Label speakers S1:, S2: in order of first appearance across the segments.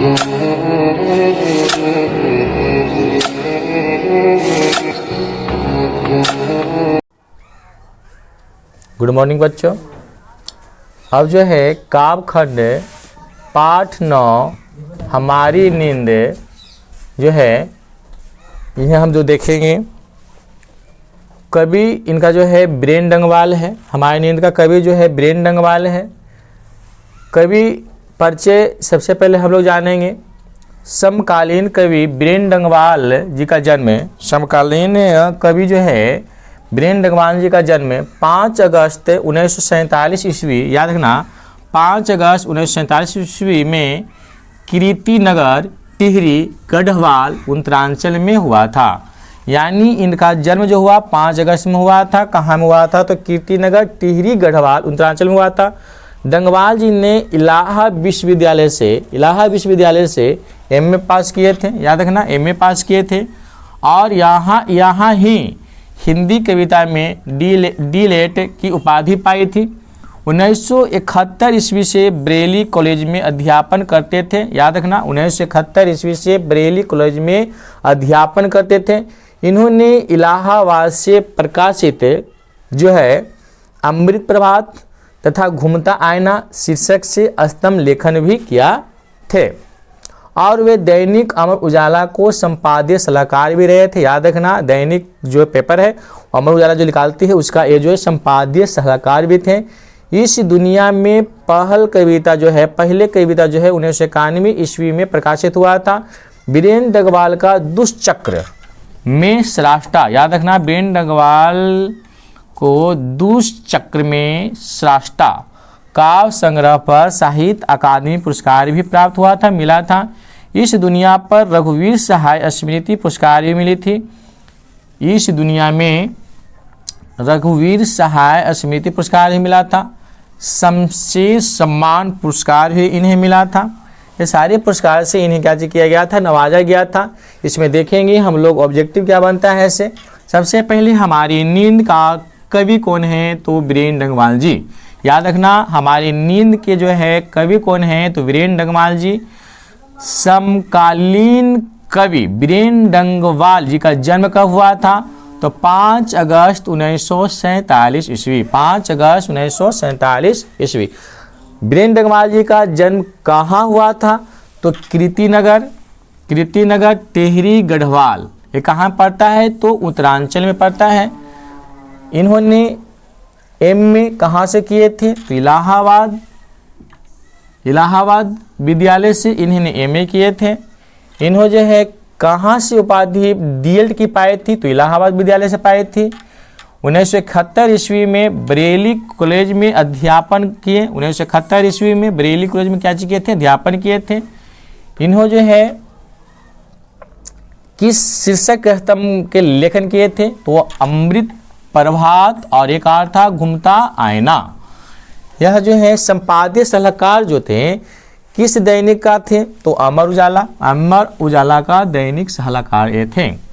S1: Good morning बच्चों। अब जो है काव्यखंड पाठ 9 हमारी नींद जो है यह हम जो देखेंगे, कवि इनका जो है बीरेन डंगवाल है। हमारी नींद का कवि जो है बीरेन डंगवाल है। कवि परिचय सबसे पहले हम लोग जानेंगे। समकालीन कवि बीरेन डंगवाल जी का जन्म, समकालीन कवि जो है बीरेन डंगवाल जी का जन्म 5 अगस्त 1947 ईस्वी, याद रखना 5 अगस्त 1947 ईस्वी में कीर्तिनगर टिहरी गढ़वाल उत्तरांचल में हुआ था। यानी इनका जन्म जो हुआ 5 अगस्त में हुआ था। कहाँ में हुआ था? तो कीर्तिनगर टिहरी गढ़वाल उत्तरांचल में हुआ था। डंगवाल जी ने इलाहाबाद विश्वविद्यालय से एमए पास किए थे, याद रखना एमए पास किए थे। और यहाँ ही हिंदी कविता में डीलेट की उपाधि पाई थी। 1971 ईस्वी से बरेली कॉलेज में अध्यापन करते थे, याद रखना 1971 ईस्वी से बरेली कॉलेज में अध्यापन करते थे। इन्होंने इलाहाबाद से प्रकाशित जो है अमृत प्रभात तथा घूमता आईना शीर्षक से स्तंभ लेखन भी किया थे। और वे दैनिक अमर उजाला को संपादकीय सलाहकार भी रहे थे, याद रखना दैनिक जो पेपर है अमर उजाला जो निकालती है उसका ये जो है संपादकीय सलाहकार भी थे। इस दुनिया में पहले कविता जो है 1991 ईस्वी में प्रकाशित हुआ था। बीरेन डंगवाल का दुष्चक्र में श्राष्टा, याद रखना बीरेन डंगवाल को दुष्चक्र में श्राष्टा काव्य संग्रह पर साहित्य अकादमी पुरस्कार भी प्राप्त हुआ था, मिला था। इस दुनिया पर रघुवीर सहाय स्मृति पुरस्कार भी मिली थी। इस दुनिया में रघुवीर सहाय स्मृति पुरस्कार भी मिला था। शमशेर सम्मान पुरस्कार भी इन्हें मिला था। ये सारे पुरस्कार से इन्हें क्या किया गया था? नवाजा गया था। इसमें देखेंगे हम लोग ऑब्जेक्टिव क्या बनता है ऐसे। सबसे पहले हमारी नींद का कवि कौन है? तो बीरेन डंगवाल जी। याद रखना हमारी नींद के जो है कवि कौन है? तो बीरेन डंगवाल जी। समकालीन कवि बीरेन डंगवाल जी का जन्म कब हुआ था? तो 5 अगस्त 1947 ईस्वी, 5 अगस्त 1947 ईस्वी। बीरेन डंगवाल जी का जन्म कहाँ हुआ था? तो कीर्तिनगर टिहरी गढ़वाल, ये कहाँ पड़ता है? तो उत्तरांचल में पड़ता है। इन्होंने एमए कहाँ से किए थे? तो इलाहाबाद विद्यालय से इन्होंने एमए किए थे। इन्हों जो है कहाँ से उपाधि डीएलएड की पाई थी? तो इलाहाबाद विद्यालय से पाई थी। 1971 ईस्वी में बरेली कॉलेज में अध्यापन किए। 1971 ईस्वी में बरेली कॉलेज में क्या किए थे? अध्यापन किए थे। इन्हों जो है किस शीर्षक स्तंभ के लेखन किए थे? तो अमृत प्रभात और एक और था घूमता आईना। यह जो है संपादकीय सलाहकार जो थे किस दैनिक का थे? तो अमर उजाला का दैनिक सलाहकार ये थे।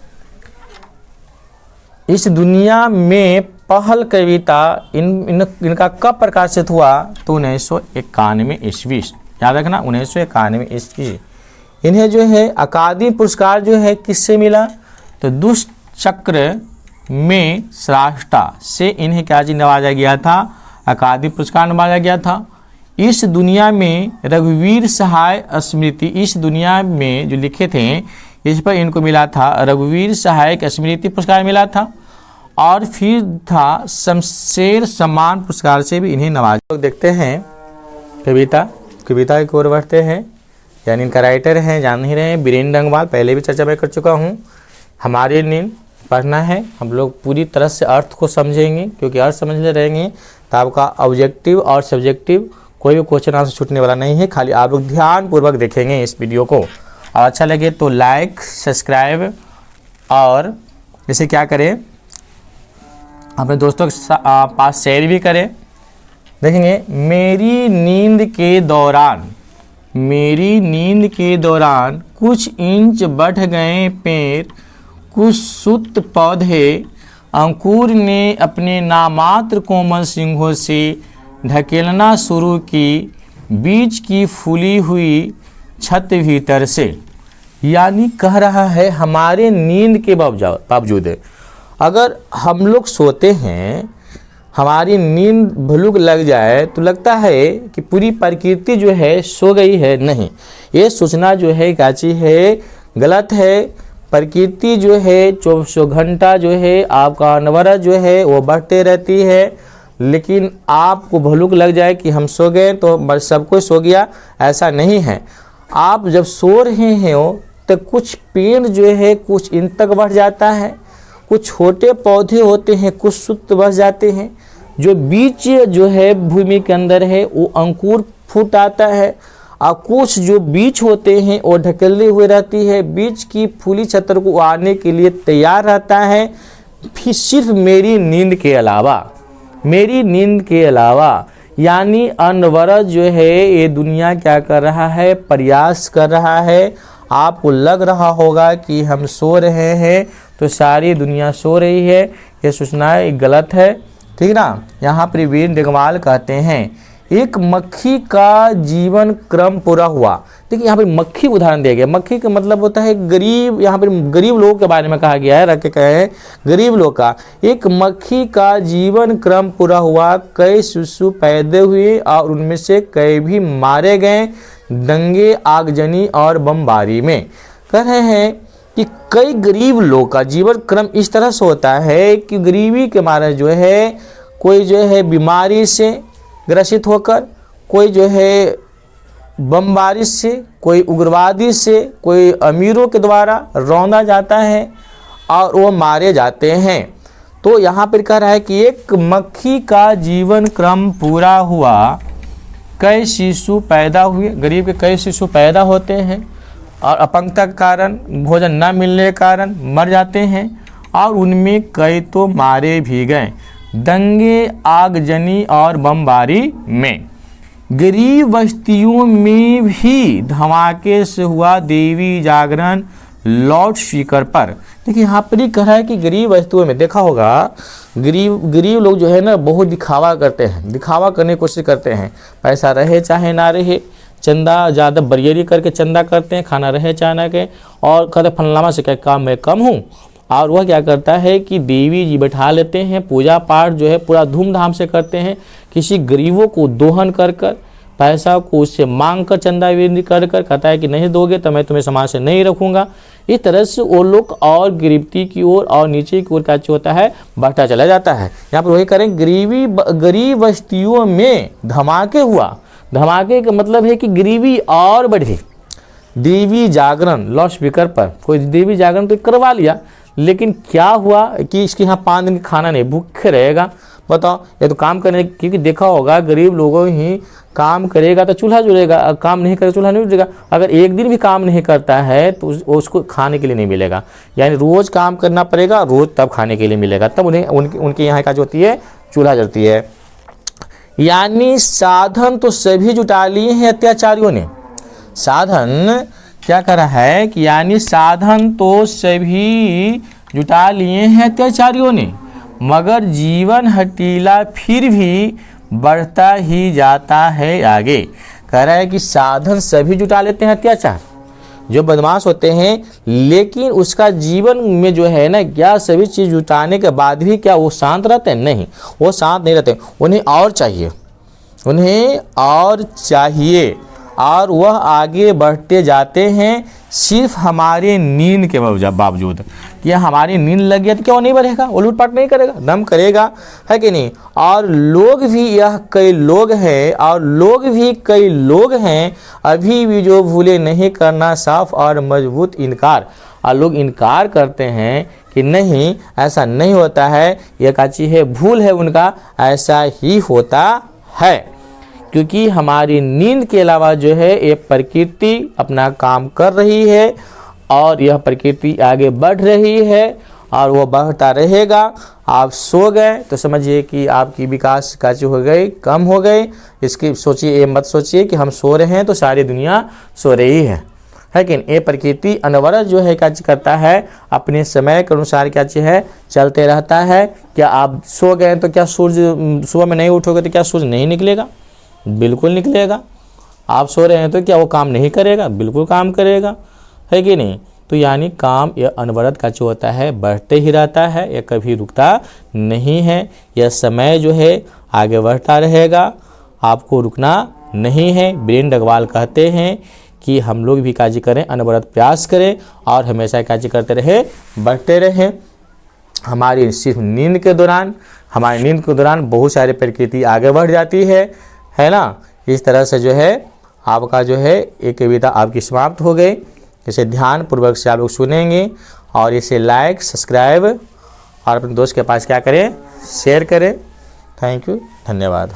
S1: इस दुनिया में पहल कविता इनका कब प्रकाशित हुआ? तो 1991 ईस्वी, याद रखना 1991 ईस्वी। इन्हें जो है अकादमी पुरस्कार जो है किससे मिला? तो दुष्चक्र में श्राष्टा से इन्हें क्या जी नवाजा गया था? अकादमी पुरस्कार नवाजा गया था। इस दुनिया में रघुवीर सहाय स्मृति, इस दुनिया में जो लिखे थे इस पर इनको मिला था रघुवीर सहाय स्मृति पुरस्कार मिला था। और फिर था शमशेर सम्मान पुरस्कार से भी इन्हें नवाजा। लोग देखते हैं कविता की ओर बढ़ते हैं। यानी इनका राइटर हैं, जान ही रहे हैं बीरेन डंगवाल, पहले भी चर्चा मैं कर चुका हूँ। हमारी नींद पढ़ना है, हम लोग पूरी तरह से अर्थ को समझेंगे, क्योंकि अर्थ समझते रहेंगे तो आपका ऑब्जेक्टिव और सब्जेक्टिव कोई भी क्वेश्चन आंसर छूटने वाला नहीं है। खाली आप लोग ध्यानपूर्वक देखेंगे इस वीडियो को, और अच्छा लगे तो लाइक सब्सक्राइब और इसे क्या करें अपने दोस्तों के पास शेयर भी करें। देखेंगे मेरी नींद के दौरान कुछ इंच बढ़ गए पेड़, कुछ सुत पौधे, अंकुर ने अपने नामात्र कोमल सिंहों से ढकेलना शुरू की। बीज की फूली हुई छत भीतर से। यानी कह रहा है हमारे नींद के बावजूद अगर हम लोग सोते हैं, हमारी नींद भूख लग जाए तो लगता है कि पूरी प्रकृति जो है सो गई है। नहीं, ये सोचना जो है क्या चीज़ है, गलत है। प्रकृति जो है 24 घंटा जो है आपका अनवरत जो है वो बढ़ते रहती है, लेकिन आपको भूख लग जाए कि हम सो गए तो बस सब कोई सो गया, ऐसा नहीं है। आप जब सो रहे हो तो कुछ पेड़ जो है कुछ इन तक बढ़ जाता है, कुछ छोटे पौधे होते हैं कुछ सुस्त बढ़ जाते हैं, जो बीज जो है भूमि के अंदर है वो अंकुर फूट आता है, और कुछ जो बीज होते हैं वो ढकेले हुए रहती है, बीज की फूली छतर को आने के लिए तैयार रहता है। फिर सिर्फ मेरी नींद के अलावा यानी अनवरत जो है ये दुनिया क्या कर रहा है, प्रयास कर रहा है। आपको लग रहा होगा कि हम सो रहे हैं तो सारी दुनिया सो रही है, ये सोचना गलत है, ठीक ना। यहाँ पर वीर डिगवाल कहते हैं एक मक्खी का जीवन क्रम पूरा हुआ। देखिए यहाँ पर मक्खी उदाहरण दिया गया, मक्खी का मतलब होता है गरीब, यहाँ पर गरीब लोगों के बारे में कहा गया है, रख के कहे गरीब लोग का। एक मक्खी का जीवन क्रम पूरा हुआ, कई शिशु पैदा हुए और उनमें से कई भी मारे गए दंगे, आगजनी और बमबारी में। कह रहे हैं कि कई गरीब लोग का जीवन क्रम इस तरह से होता है कि गरीबी के मारे जो है कोई जो है बीमारी से ग्रसित होकर, कोई जो है बमबारी से, कोई उग्रवादी से, कोई अमीरों के द्वारा रौंदा जाता है और वो मारे जाते हैं। तो यहाँ पर कह रहा है कि एक मक्खी का जीवन क्रम पूरा हुआ, कई शिशु पैदा हुए, गरीब के कई शिशु पैदा होते हैं और अपंगता के कारण, भोजन न मिलने के कारण मर जाते हैं, और उनमें कई तो मारे भी गए दंगे, आगजनी और बमबारी में। गरीब बस्तियों में भी धमाके से हुआ देवी जागरण लाउड स्पीकर पर। देखिए यहाँ पर ही कहा है कि गरीब बस्तियों में देखा होगा गरीब लोग जो है ना बहुत दिखावा करते हैं, दिखावा करने की कोशिश करते हैं, पैसा रहे चाहे ना रहे, चंदा ज़्यादा बरियरी करके चंदा करते हैं, खाना रहे चाहे ना के, और कहते फलनामा से क्या काम मैं कम हूँ। और वह क्या करता है कि देवी जी बैठा लेते हैं, पूजा पाठ जो है पूरा धूमधाम से करते हैं, किसी गरीबों को दोहन कर पैसा को उससे मांग कर चंदा विधि कर कहता है कि नहीं दोगे तो मैं तुम्हें समाज से नहीं रखूँगा। इस तरह से वो लोग और गिरफ्ती की ओर और नीचे की ओर क्या होता है बढ़ता चला जाता है। यहाँ पर वही करें गरीब बस्तियों में धमाके हुआ, धमाके का मतलब है कि गरीबी और बढ़ी। देवी जागरण लाउड स्पीकर पर कोई देवी जागरण तो करवा लिया, लेकिन क्या हुआ कि इसके यहाँ 5 दिन खाना नहीं, भूखे रहेगा। बताओ, ये तो काम करने, क्योंकि देखा होगा गरीब लोगों ही काम करेगा तो चूल्हा जुड़ेगा, काम नहीं करेगा चूल्हा नहीं जुड़ेगा। अगर एक दिन भी काम नहीं करता है तो उसको खाने के लिए नहीं मिलेगा, यानी रोज काम करना पड़ेगा, रोज तब खाने के लिए मिलेगा, तब उन्हें उनके यहाँ का जो होती है चूल्हा जलती है। यानी साधन तो सभी जुटा लिए हैं अत्याचारियों ने। साधन क्या कर रहा है कि यानी साधन तो सभी जुटा लिए हैं अत्याचारियों ने, मगर जीवन हटीला फिर भी बढ़ता ही जाता है आगे। कह रहा है कि साधन सभी जुटा लेते हैं अत्याचार, जो बदमाश होते हैं, लेकिन उसका जीवन में जो है ना क्या सभी चीज़ जुटाने के बाद भी क्या वो शांत रहते हैं? नहीं, वो शांत नहीं रहते, उन्हें और चाहिए, उन्हें और चाहिए, और वह आगे बढ़ते जाते हैं सिर्फ हमारे नींद के बावजूद। कि हमारी नींद लग गया तो क्या वो नहीं बढ़ेगा, वो लूटपाट नहीं करेगा, दम करेगा, है कि नहीं। और लोग भी यह कई लोग हैं, और लोग भी कई लोग हैं अभी भी जो भूले नहीं करना साफ और मजबूत इनकार। और लोग इनकार करते हैं कि नहीं ऐसा नहीं होता है, यह काची है भूल है उनका, ऐसा ही होता है। क्योंकि हमारी नींद के अलावा जो है ये प्रकृति अपना काम कर रही है, और यह प्रकृति आगे बढ़ रही है, और वो बढ़ता रहेगा। आप सो गए तो समझिए कि आपकी विकास काची हो गई, कम हो गई। इसकी सोचिए, ये मत सोचिए कि हम सो रहे हैं तो सारी दुनिया सो रही है कि ये प्रकृति अनवरत जो है क्या करता है, अपने समय के अनुसार क्या चीज़ है चलते रहता है। क्या आप सो गए तो क्या सूर्य सुबह में नहीं उठोगे तो क्या सूर्य नहीं निकलेगा? बिल्कुल निकलेगा। आप सो रहे हैं तो क्या वो काम नहीं करेगा? बिल्कुल काम करेगा, है कि नहीं? तो यानी काम यह अनवरत का जो होता है बढ़ते ही रहता है, यह कभी रुकता नहीं है। यह समय जो है आगे बढ़ता रहेगा, आपको रुकना नहीं है। वीरेंद्र अग्रवाल कहते हैं कि हम लोग भी कार्य करें, अनवरत प्रयास करें और हमेशा कार्य करते रहे, बढ़ते रहें। हमारी सिर्फ नींद के दौरान बहुत सारी प्रकृति आगे बढ़ जाती है ना। इस तरह से जो है आपका जो है एक कविता आपकी समाप्त हो गई। इसे ध्यान पूर्वक से आप लोग सुनेंगे और इसे लाइक, सब्सक्राइब और अपने दोस्त के पास क्या करें, शेयर करें। थैंक यू, धन्यवाद।